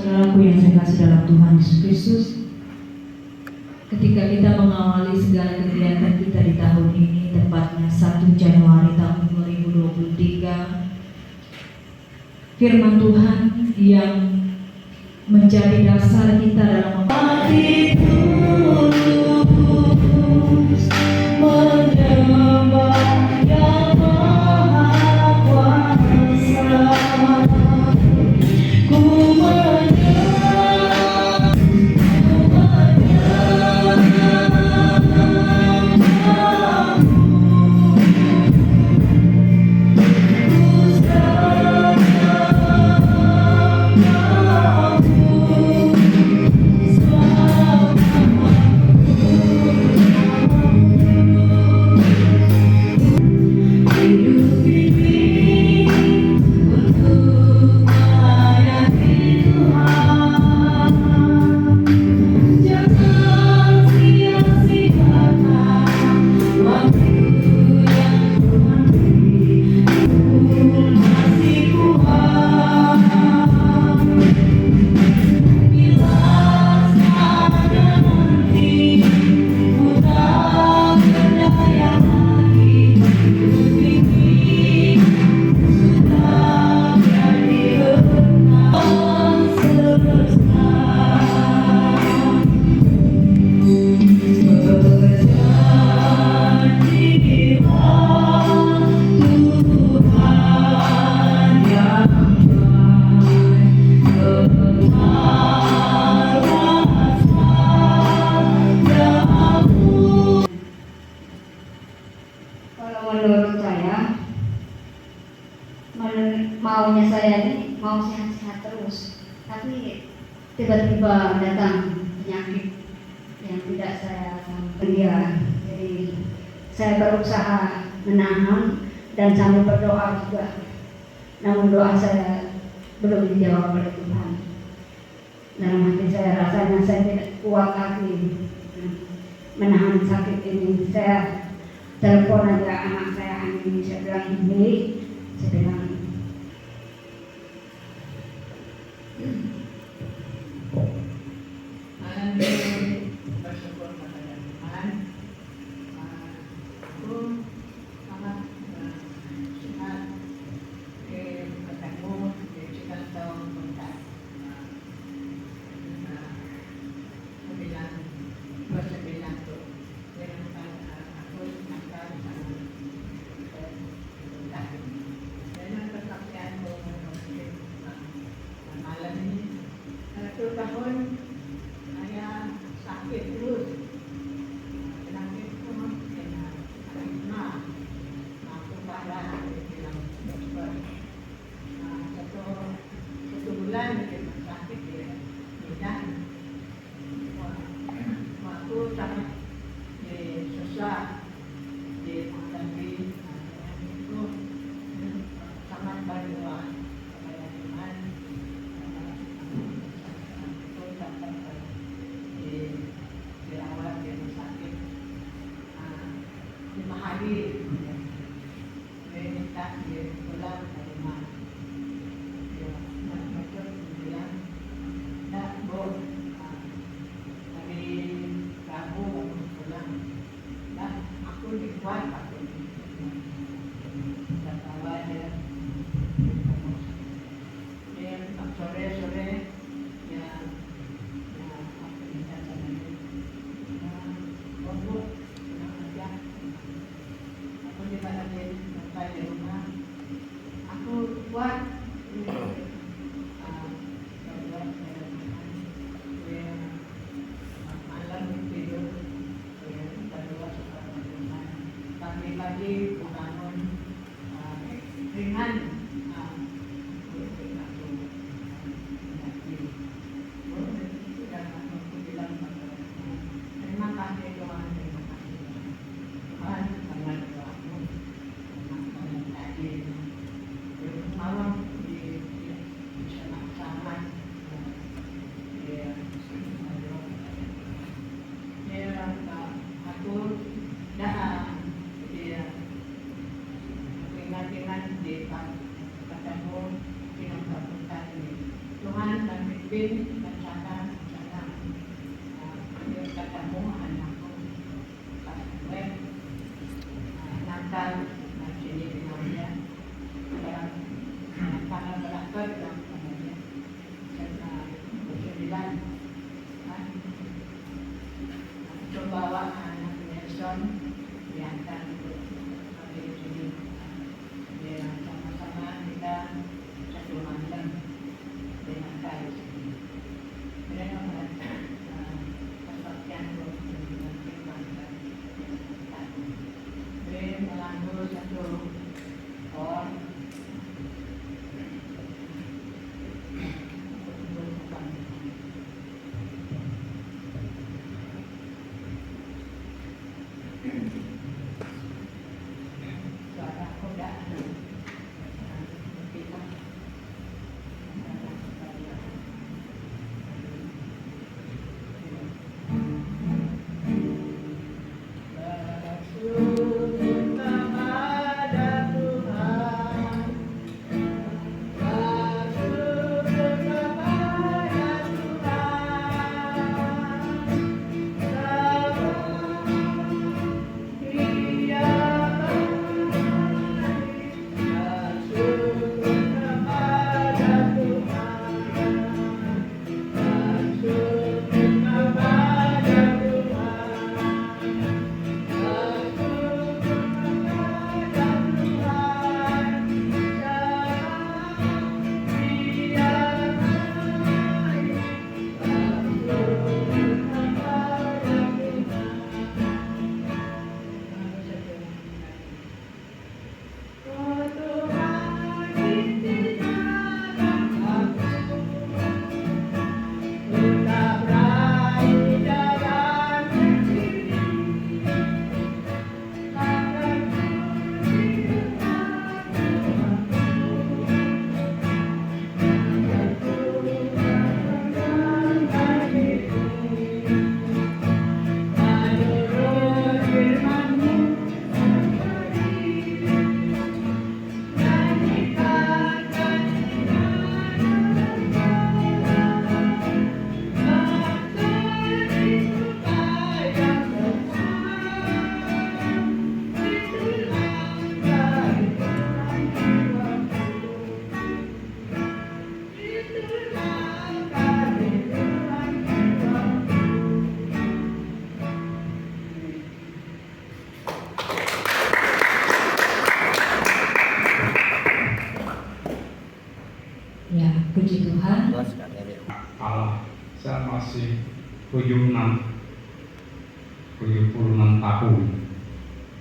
Saudaraku yang saya kasih dalam Tuhan Yesus Kristus, ketika kita mengawali segala kegiatan kita di tahun ini, tepatnya 1 Januari tahun 2023, firman Tuhan yang menjadi dasar kita dalam menyembah Yang Maha Kuasa. Menurut saya, maunya saya ini mau sehat-sehat terus, tapi tiba-tiba datang penyakit yang tidak saya dia. Jadi saya berusaha menahan dan sambil berdoa juga, namun doa saya belum dijawab oleh Tuhan. Dalam hati saya rasanya saya tidak kuat lagi menahan sakit ini. Saya telepon aja anak saya ini, saya bilang ini, saya bilang bersyukur kepada Tuhan. Aku sangat sangat ketemu di Jakarta kontak. Bersembilan tuh dengan aku makan dengan kesaksian malam ini 1 tahun saya sakit terus, penyakit dengan asma, aku parah bilang dokter. Satu bulan di rumah sakit di Medan. Waktu sangat susah di menghadapi itu, sangat berdoa kepada Tuhan. Itu dapat dirawat di rumah sakit 5 hari. Dia minta dia pulang ke rumah. Dia macam dia pemimpin rencana dia ketemu anakku pas gue Natal jadi dia karena berakhir yang namanya karena bersembilan bawa anak Nelson diantar untuk ambil jadi dia sama-sama kita satu malam dengan kayu mereka merasa kesaktian dengan firman mereka mengambil satu orang suara kuda Ya, puji Tuhan. Allah, saya masih 76 tahun,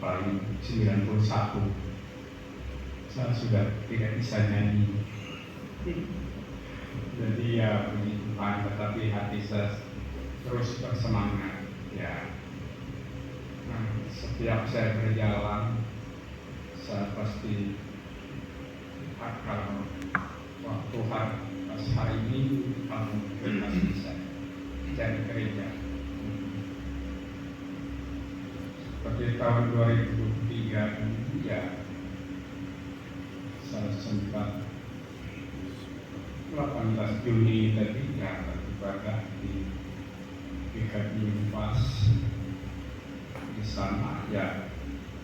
paling 91. Saya sudah tidak bisa nyanyi. Jadi ya puji Tuhan, tetapi hati saya terus bersemangat. Ya, setiap saya berjalan, saya pasti akan Tuhan pas hari ini kamu pasti bisa jadi gereja. Seperti tahun 2023 ini ya saya sempat 18 Juni tadi ya beribadah di GKI Unpas di sana ya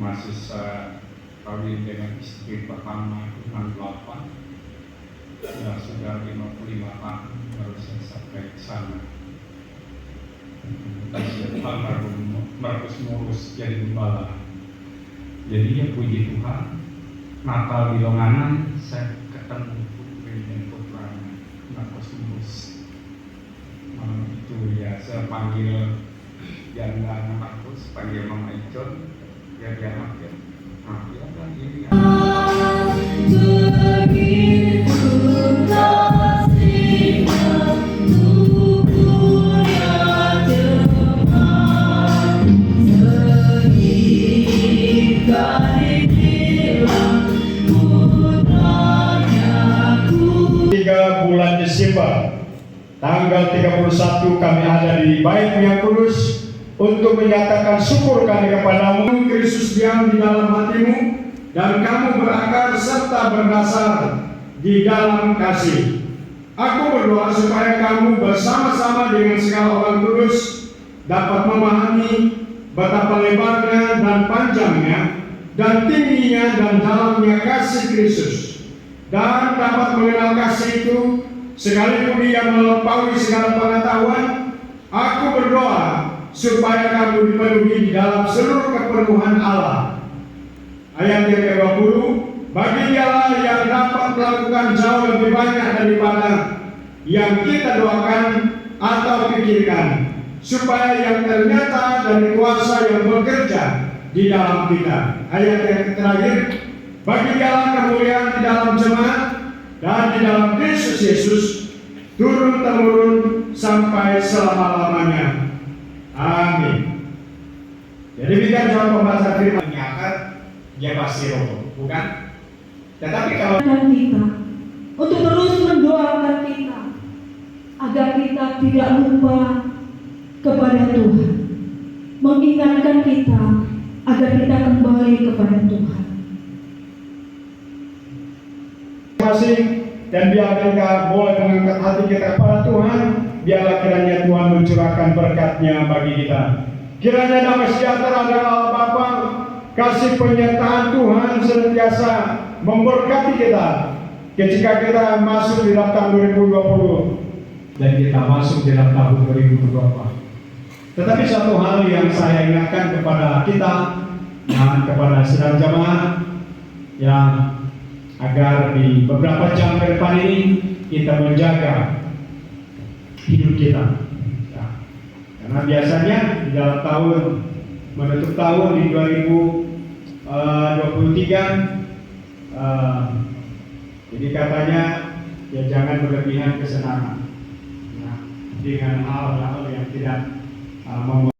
masih saya kawin dengan istri pertama 68. Ya sudah 55 tahun baru saya sampai ke sana. Almarhum Markus Murus jadi gembala. Jadi ya puji Tuhan, Natal di Longanan saya ketemu putri dan putranya Markus Murus. Malam itu ya saya panggil janda Markus, panggil Mama Icon, biar dia makin. Nah, ya kan ini ya. Bulan Desember tanggal 31 kami ada di Bait yang Kudus untuk menyatakan syukur kami kepadamu. Kristus diam di dalam hatimu dan kamu berakar serta berdasar di dalam kasih. Aku berdoa supaya kamu bersama-sama dengan segala orang kudus dapat memahami betapa lebarnya dan panjangnya dan tingginya dan dalamnya kasih Kristus, dan dapat mengenal kasih itu sekalipun dia melampaui segala pengetahuan. Aku berdoa supaya kamu dipenuhi di dalam seluruh kepenuhan Allah. Ayat yang ke-20, bagi dialah yang dapat melakukan jauh lebih banyak daripada yang kita doakan atau pikirkan, supaya yang ternyata dari kuasa yang bekerja di dalam kita. Ayat yang terakhir, bagi dialah kemuliaan di dalam jemaat dan di dalam Kristus Yesus turun-temurun sampai selama-lamanya. Amin. Jadi demikian jawab pembahasan firman yang akan dia pasti roboh, bukan? Tetapi kalau kita untuk terus mendoakan kita agar kita tidak lupa kepada Tuhan, mengingatkan kita agar kita kembali kepada Tuhan. masing dan biar kita boleh mengangkat hati kita kepada Tuhan, biarlah kiranya Tuhan mencurahkan berkat-Nya bagi kita. Kiranya damai sejahtera dari Allah Bapa, kasih penyertaan Tuhan senantiasa memberkati kita ketika kita masuk di dalam tahun 2020 dan kita masuk di dalam tahun 2024. Tetapi satu hal yang saya ingatkan kepada kita dan kepada saudara jemaat, yang agar di beberapa jam ke depan ini kita menjaga hidup kita. Ya. Karena biasanya di dalam tahun menutup tahun di 2023, jadi katanya ya jangan berlebihan kesenangan, ya, dengan hal-hal yang tidak membuat